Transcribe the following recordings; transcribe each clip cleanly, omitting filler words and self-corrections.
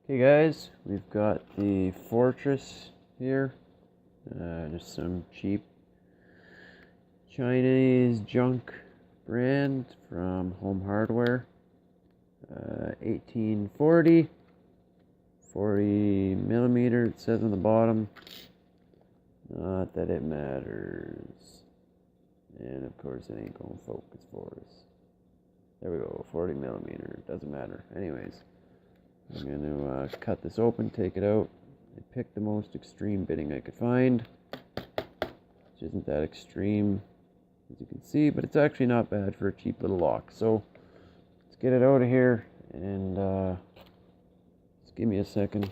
Okay guys, we've got the Fortress here, just some cheap Chinese junk brand from Home Hardware, 1840, 40 millimeter, it says on the bottom, not that it matters, and of course it ain't gonna focus for us. There we go, 40 millimeter, doesn't matter. Anyways, I'm going to cut this open, take it out. I picked the most extreme bitting I could find, which isn't that extreme, as you can see, but it's actually not bad for a cheap little lock. So, let's get it out of here, and just give me a second.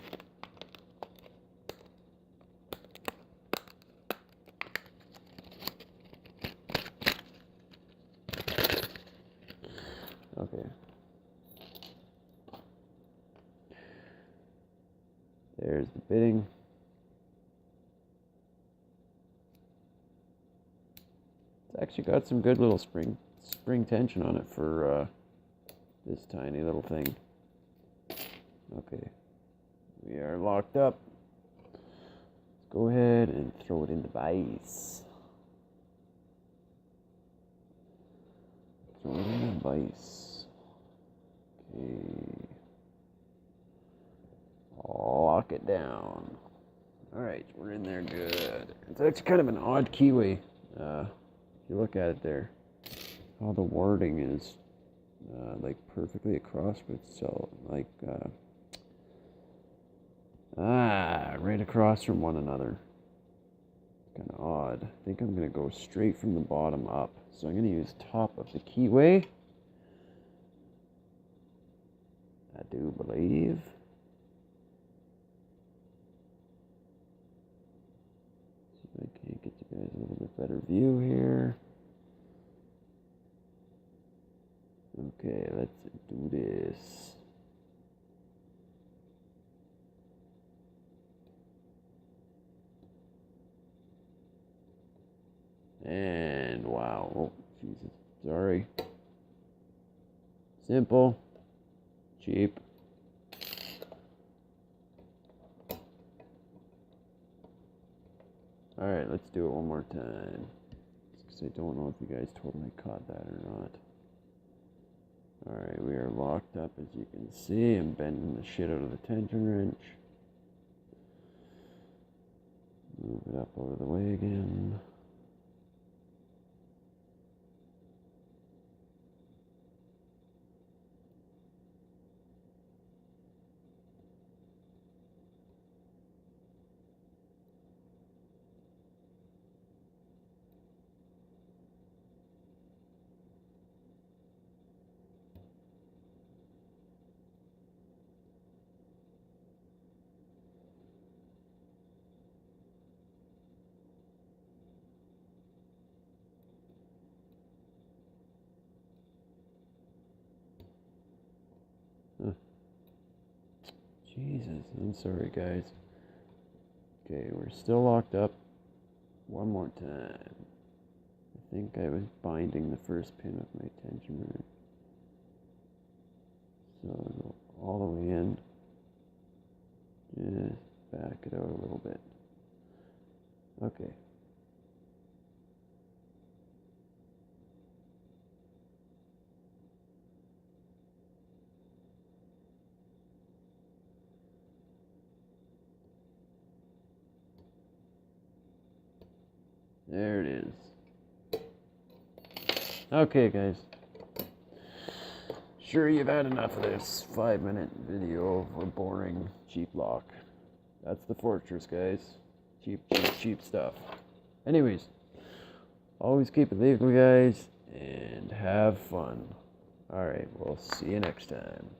Okay. There's the bitting. It's actually got some good little spring tension on it for this tiny little thing. Okay, we are locked up. Let's go ahead and throw it in the vise. Throw it in the vise. Okay. Lock it down. Alright, we're in there good. It's actually kind of an odd keyway. If you look at it there, all the wording is like perfectly across, but it's so like right across from one another. It's kind of odd. I think I'm going to go straight from the bottom up. So I'm going to use top of the keyway. I do believe. I can't get you guys a little bit better view here. Okay, let's do this. And wow, oh Jesus, sorry. Simple, cheap. Alright, let's do it one more time. Because I don't know if you guys totally caught that or not. Alright, we are locked up as you can see. I'm bending the shit out of the tension wrench. Move it up over the way again. Jesus, I'm sorry guys. Okay, we're still locked up. One more time. I think I was binding the first pin with my tension wrench. So I'll go all the way in. Just back it out a little bit. Okay. There it is. Okay, guys. Sure, you've had enough of this 5-minute video of a boring, cheap lock. That's the Fortress, guys. Cheap stuff. Anyways, always keep it legal, guys, and have fun. Alright, we'll see you next time.